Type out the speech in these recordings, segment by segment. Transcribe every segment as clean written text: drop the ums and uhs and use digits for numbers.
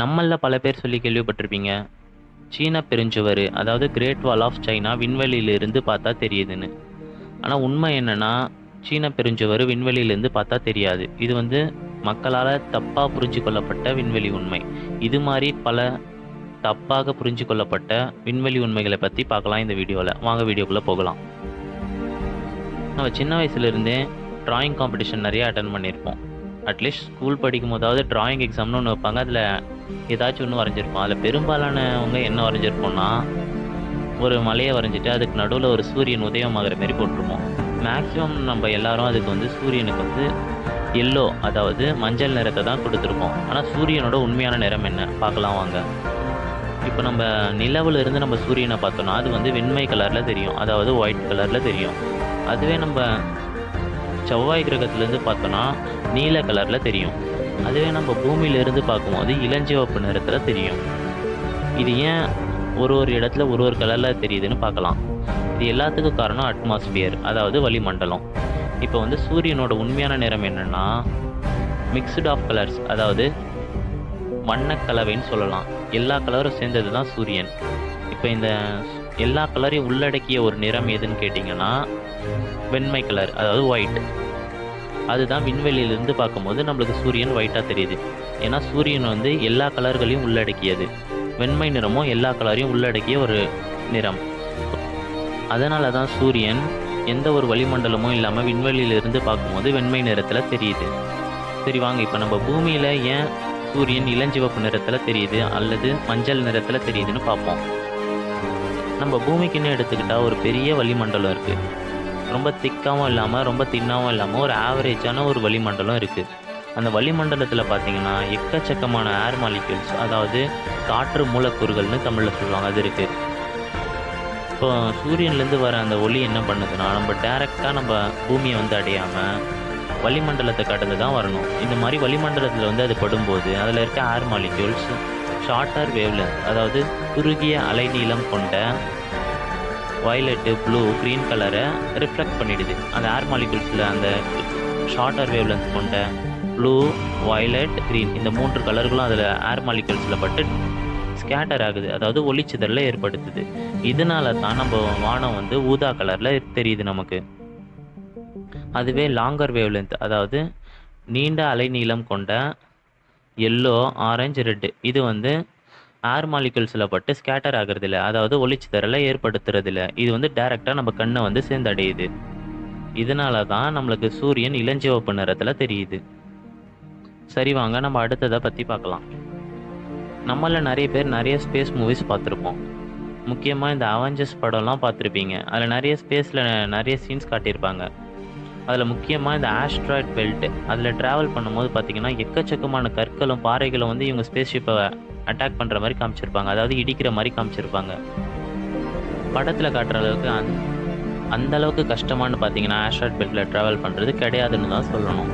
நம்மள பல பேர் சொல்லி கேள்விப்பட்டிருப்பீங்க. சீன பெருஞ்சுவர் அதாவது கிரேட் வால் ஆஃப் சைனா விண்வெளியிலிருந்து பார்த்தா தெரியுதுன்னு. ஆனா உண்மை என்னன்னா, சீன பெருஞ்சுவர் விண்வெளியிலிருந்து பார்த்தா தெரியாது. இது வந்து மக்களால தப்பா புரிஞ்சு கொள்ளப்பட்ட விண்வெளி உண்மை. இது மாதிரி பல தப்பாக புரிஞ்சு கொள்ளப்பட்ட விண்வெளி உண்மைகளை பத்தி பார்க்கலாம் இந்த வீடியோல. வாங்க வீடியோக்குள்ள போகலாம். நம்ம சின்ன வயசுல இருந்தே டிராயிங் காம்படிஷன் நிறைய அட்டன் பண்ணியிருப்போம். அட்லீஸ்ட் ஸ்கூல் படிக்கும் போதாவது டிராயிங் எக்ஸாம்னு ஒன்று வைப்பாங்க. அதில் ஏதாச்சும் ஒன்று வரைஞ்சிருப்போம். அதில் பெரும்பாலானவங்க என்ன வரைஞ்சிருப்போம்னா, ஒரு மலையை வரைஞ்சிட்டு அதுக்கு நடுவில் ஒரு சூரியன் உதயமாகிற மாரி போட்டிருப்போம். மேக்ஸிமம் நம்ம எல்லாரும் அதுக்கு வந்து சூரியனுக்கு வந்து எல்லோ, அதாவது மஞ்சள் நிறத்தை தான் கொடுத்துருப்போம். ஆனால் சூரியனோட உண்மையான நிறம் என்ன பார்க்கலாம் வாங்க. இப்போ நம்ம நிலவுல இருந்து நம்ம சூரியனை பார்த்தோம்னா அது வந்து வெண்மை கலரில் தெரியும், அதாவது ஒயிட் கலரில் தெரியும். அதுவே நம்ம செவ்வாய் கிரகத்திலேருந்து பார்த்தோன்னா நீல கலரில் தெரியும். அதுவே நம்ம பூமியிலேருந்து பார்க்கும்போது இளஞ்சிவப்பு நிறத்தில் தெரியும். இது ஏன் ஒரு இடத்துல ஒரு கலரில் தெரியுதுன்னு பார்க்கலாம். இது எல்லாத்துக்கும் காரணம் அட்மாஸ்பியர், அதாவது வளிமண்டலம். இப்போ வந்து சூரியனோட உண்மையான நிறம் என்னென்னா மிக்ஸ்டு ஆஃப் கலர்ஸ், அதாவது வண்ணக்கலவைன்னு சொல்லலாம். எல்லா கலரும் சேர்ந்தது தான் சூரியன். இப்போ இந்த எல்லா கலரையும் உள்ளடக்கிய ஒரு நிறம் எதுன்னு கேட்டிங்கன்னா வெண்மை கலர், அதாவது ஒயிட். அதுதான் விண்வெளியிலிருந்து பார்க்கும்போது நம்மளுக்கு சூரியன் ஒயிட்டாக தெரியுது. ஏன்னா சூரியன் வந்து எல்லா கலர்களையும் உள்ளடக்கியது. வெண்மை நிறமும் எல்லா கலரையும் உள்ளடக்கிய ஒரு நிறம். அதனால தான் சூரியன் எந்த ஒரு வளிமண்டலமும் இல்லாமல் விண்வெளியிலிருந்து பார்க்கும்போது வெண்மை நிறத்தில் தெரியுது. சரி வாங்க, இப்போ நம்ம பூமியில் ஏன் சூரியன் இளஞ்சிவப்பு நிறத்தில் தெரியுது அல்லது மஞ்சள் நிறத்தில் தெரியுதுன்னு பார்ப்போம். நம்ம பூமிக்குன்னு எடுத்துக்கிட்டால் ஒரு பெரிய வளிமண்டலம் இருக்குது. ரொம்ப திக்காகவும் இல்லாமல் ரொம்ப தின்னாகவும் இல்லாமல் ஒரு ஆவரேஜான ஒரு வளிமண்டலம் இருக்குது. அந்த வளிமண்டலத்தில் பார்த்தீங்கன்னா எக்கச்சக்கமான ஏர் மாலிக்யூல்ஸ், அதாவது காற்று மூலக்கூறுகள்னு தமிழில் சொல்லுவாங்க, அது இருக்குது. இப்போ சூரியன்லேருந்து வர அந்த ஒளி என்ன பண்ணுதுன்னா நம்ம டைரெக்டாக நம்ம பூமியை வந்து அடையாமல் வளிமண்டலத்தை கடந்து தான் வரணும். இந்த மாதிரி வளிமண்டலத்தில் வந்து அது படும்போது அதில் இருக்க ஏர் மாலிக்யூல்ஸ் ஷார்ட்டர் வேவ்லென்த், அதாவது குறுகிய அலைநீளம் கொண்ட வயலட்டு, ப்ளூ, க்ரீன் கலரை ரிஃப்ளெக்ட் பண்ணிடுது. அந்த ஏர் மாலிகுல்ஸில் அந்த ஷார்ட்டர் வேவ்லென்த் கொண்ட ப்ளூ, வயலட், க்ரீன் இந்த 3 கலர்களும் அதில் ஏர் மாலிகுல்ஸில் பட்டு ஸ்கேட்டர் ஆகுது, அதாவது ஒளிச்சிதறலை ஏற்படுத்துது. இதனால தான் நம்ம வானம் வந்து ஊதா கலரில் தெரியுது நமக்கு. அதுவே லாங்கர் வேவ்லென்த், அதாவது நீண்ட அலைநீளம் கொண்ட எல்லோ, ஆரஞ்சு, ரெட்டு, இது வந்து ஏர் மாலிகுல்ஸில் பட்டு ஸ்கேட்டர் ஆகிறதில்ல, அதாவது ஒளிச்சிதறலை ஏற்படுத்துறதில்ல. இது வந்து டைரெக்டாக நம்ம கண்ணை வந்து சேர்ந்தடையுது. இதனால தான் நம்மளுக்கு சூரியன் இளஞ்சிவப்பு நிறத்தில் தெரியுது. சரி வாங்க, நம்ம அடுத்ததை பற்றி பார்க்கலாம். நம்மள நிறைய பேர் நிறைய ஸ்பேஸ் மூவிஸ் பார்த்துருப்போம். முக்கியமாக இந்த அவெஞ்சர்ஸ் படம்லாம் பார்த்துருப்பீங்க. அதில் நிறைய ஸ்பேஸில் நிறைய சீன்ஸ் காட்டியிருப்பாங்க. அதில் முக்கியமாக இந்த ஆஸ்ட்ராய்ட் பெல்ட், அதில் ட்ராவல் பண்ணும்போது பார்த்திங்கன்னா எக்கச்சக்கமான கற்களும் பாறைகளும் வந்து இவங்க ஸ்பேஸ் ஷிப்பை அட்டாக் பண்ணுற மாதிரி காமிச்சிருப்பாங்க, அதாவது இடிக்கிற மாதிரி காமிச்சிருப்பாங்க. படத்தில் காட்டுற அளவுக்கு அந்த அளவுக்கு கஷ்டமானு பார்த்தீங்கன்னா ஆஸ்ட்ராய்ட் பெல்ட்டில் ட்ராவல் பண்ணுறது கிடையாதுன்னு தான் சொல்லணும்.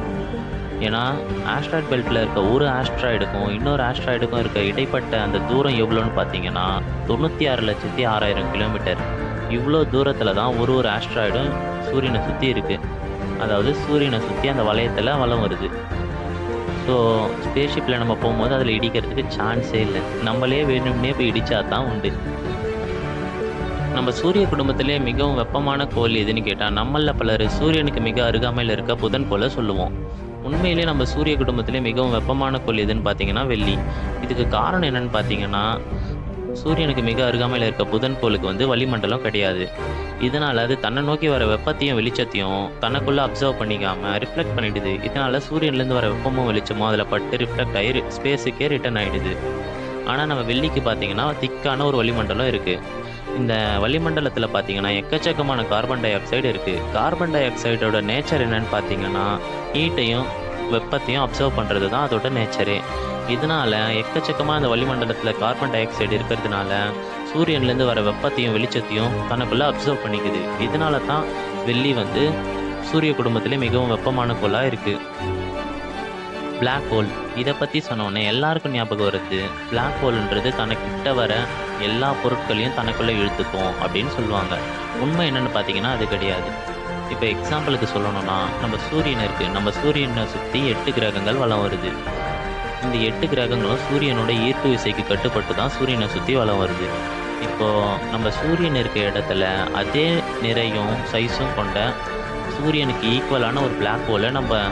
ஏன்னா ஆஸ்ட்ராய்ட் பெல்ட்டில் இருக்க ஒரு ஆஸ்ட்ராய்டுக்கும் இன்னொரு ஆஸ்ட்ராய்டுக்கும் இருக்க இடைப்பட்ட அந்த தூரம் எவ்வளோன்னு பார்த்தீங்கன்னா 96,06,000 கிலோமீட்டர். இவ்வளோ தூரத்தில் தான் ஒரு ஆஸ்ட்ராய்டும் சூரியனை சுற்றி இருக்குது. அதாவது சூரியனை சுற்றி அந்த வளையத்தில் வலம் வருது. ஸோ ஸ்பேஸ்ஷிப்பில் நம்ம போகும்போது அதில் இடிக்கிறதுக்கு சான்ஸே இல்லை. நம்மளே வேணும்னே போய் இடித்தா தான் உண்டு. நம்ம சூரிய குடும்பத்திலே மிகவும் வெப்பமான கோள் எதுன்னு கேட்டால் நம்மளில் பலர் சூரியனுக்கு மிக அருகாமையில் இருக்க புதன் கோளை சொல்லுவோம். உண்மையிலே நம்ம சூரிய குடும்பத்திலே மிகவும் வெப்பமான கோள் எதுன்னு பார்த்தீங்கன்னா வெள்ளி. இதுக்கு காரணம் என்னென்னு பார்த்தீங்கன்னா சூரியனுக்கு மிக அருகாமையில் இருக்க புதன் கோளுக்கு வந்து வளிமண்டலம் கிடையாது. இதனால் அது தன்னை நோக்கி வர வெப்பத்தையும் வெளிச்சத்தையும் தனக்குள்ளே அப்சர்வ் பண்ணிக்காமல் ரிஃப்ளெக்ட் பண்ணிடுது. இதனால் சூரியன்லேருந்து வர வெப்பமும் வெளிச்சமும் அதில் பட்டு ரிஃப்ளெக்ட் ஆகி ஸ்பேஸுக்கே ரிட்டர்ன் ஆகிடுது. ஆனால் நம்ம வெள்ளிக்கு பார்த்தீங்கன்னா திக்கான ஒரு வளிமண்டலம் இருக்குது. இந்த வளிமண்டலத்தில் பார்த்தீங்கன்னா எக்கச்சக்கமான கார்பன் டை ஆக்சைடு இருக்குது. கார்பன் டை ஆக்சைடோட நேச்சர் என்னன்னு பார்த்தீங்கன்னா ஹீட்டையும் வெப்பத்தையும் அப்சர்வ் பண்ணுறது தான் அதோட நேச்சரே. இதனால் எக்கச்சக்கமாக அந்த வளிமண்டலத்தில் கார்பன் டை ஆக்சைடு இருக்கிறதுனால சூரியன்லேருந்து வர வெப்பத்தையும் வெளிச்சத்தையும் தனக்குள்ளே அப்சர்வ் பண்ணிக்குது. இதனால தான் வெள்ளி வந்து சூரிய குடும்பத்திலே மிகவும் வெப்பமான கோளாக இருக்குது. பிளாக் ஹோல், இதை பற்றி சொன்னோன்னே எல்லாருக்கும் ஞாபகம் வருது பிளாக் ஹோல்ன்றது தனக்கிட்ட வர எல்லா பொருட்களையும் தனக்குள்ளே இழுத்துக்கும் அப்படின்னு சொல்லுவாங்க. உண்மை என்னென்னு பார்த்தீங்கன்னா அது கிடையாது. இப்போ எக்ஸாம்பிளுக்கு சொல்லணும்னா நம்ம சூரியன் இருக்குது. நம்ம சூரியனை சுற்றி 8 கிரகங்கள் வலம் வருது. இந்த 8 கிரகங்களும் சூரியனோட ஈர்ப்பு விசைக்கு கட்டுப்பட்டு தான் சூரியனை சுற்றி வலம் வருது. இப்போது நம்ம சூரியன் இருக்க இடத்துல அதே நிறையும் சைஸும் கொண்ட சூரியனுக்கு ஈக்குவலான ஒரு பிளாக் ஹோலை நம்ம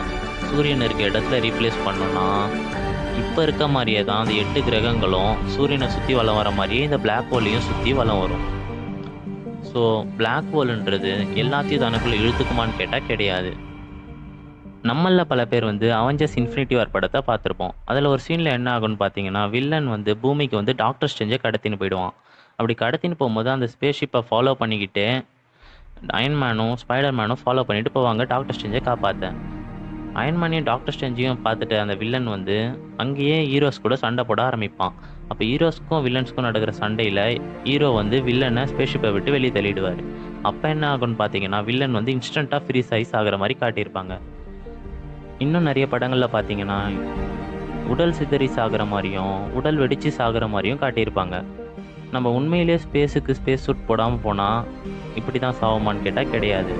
சூரியன் இருக்க இடத்துல ரீப்ளேஸ் பண்ணோன்னா இப்போ இருக்க மாதிரியே தான் அந்த 8 கிரகங்களும் சூரியனை சுற்றி வலம் வர மாதிரியே இந்த பிளாக் ஹோலையும் சுற்றி வலம் வரும். ஸோ பிளாக் ஹோல்ன்றது எல்லாத்தையும் தனக்குள்ளே இழுத்துக்குமான்னு கேட்டால் கிடையாது. நம்மளில் பல பேர் அவெஞ்சர்ஸ் இன்ஃபினிட்டி வார் படத்தை பார்த்துருப்போம். அதில் ஒரு சீனில் என்ன ஆகும்னு பார்த்தீங்கன்னா, வில்லன் பூமிக்கு டாக்டர் ஸ்ட்ரேஞ்சை கடத்தின்னு போயிடுவான். அப்படி கடத்தின்னு போகும்போது அந்த ஸ்பேஸ்ஷிப்பை ஃபாலோ பண்ணிக்கிட்டு அயன்மேனும் ஸ்பைடர்மேனும் ஃபாலோ பண்ணிட்டு போவாங்க டாக்டர் ஸ்ட்ரேஞ்சை காப்பாற்ற. அயன்மேனையும் டாக்டர் ஸ்ட்ரேஞ்சையும் பார்த்துட்டு அந்த வில்லன் அங்கேயே ஹீரோஸ் கூட சண்டை போட ஆரம்பிப்பான். அப்போ ஹீரோஸ்க்கும் வில்லன்ஸ்க்கும் நடக்கிற சண்டையில் ஹீரோ வில்லனை ஸ்பேஸ்ஷிப்பை விட்டு வெளியே தள்ளிடுவார். அப்போ என்ன ஆகும்னு பார்த்தீங்கன்னா, வில்லன் இன்ஸ்டண்ட்டாக ஃப்ரீ சைஸ் ஆகிற மாதிரி காட்டியிருப்பாங்க. இன்னும் நிறைய படங்களில் பார்த்தீங்கன்னா உடல் சிதறி சாகிற மாதிரியும் உடல் வெடித்து சாகிற மாதிரியும் காட்டியிருப்பாங்க. நம்ம உண்மையிலே ஸ்பேஸுக்கு ஸ்பேஸ் சூட் போடாமல் போனால் இப்படி தான் சாவுமான்னு கேட்டால் கிடையாது.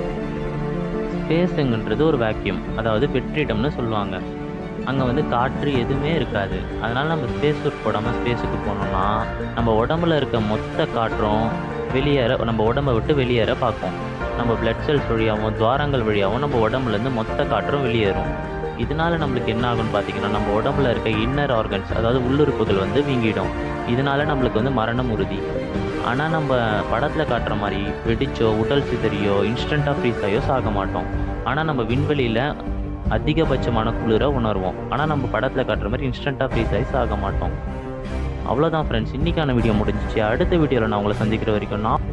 ஸ்பேஸுங்கன்றது ஒரு வேக்யூம், அதாவது வெற்றிடம்னு சொல்லுவாங்க. அங்கே காற்று எதுவுமே இருக்காது. அதனால் நம்ம ஸ்பேஸ் சூட் போடாமல் ஸ்பேஸுக்கு போனோம்னா நம்ம உடம்புல இருக்க மொத்த காற்றும் நம்ம உடம்பை விட்டு வெளியேற பார்க்கும். நம்ம பிளட் செல்ஸ் வழியாகவும் துவாரங்கள் வழியாகவும் நம்ம உடம்புலேருந்து மொத்த காற்றும் வெளியேறும். இதனால நம்மளுக்கு என்ன ஆகும்னு பார்த்தீங்கன்னா, நம்ம உடம்புல இருக்க இன்னர் ஆர்கன்ஸ், அதாவது உள்ளுறுப்புகள் வீங்கிடும். இதனால நம்மளுக்கு மரணம் உறுதி. ஆனால் நம்ம படத்தில் காட்டுற மாதிரி வெடிச்சோ உடல் சிதறியோ இன்ஸ்டண்ட்டாக ஃப்ரீஸ் ஆகியோ சாக மாட்டோம். ஆனால் நம்ம விண்வெளியில் அதிகபட்சமான குளிரை உணர்வோம். ஆனால் நம்ம படத்தில் காட்டுற மாதிரி இன்ஸ்டண்ட்டாக ஃப்ரீஸ் ஆகி சாக மாட்டோம். அவ்வளோதான் ஃப்ரெண்ட்ஸ், இன்றைக்கான வீடியோ முடிஞ்சிச்சு. அடுத்த வீடியோவில் நான் உங்களை சந்திக்கிற வரைக்கும் நான்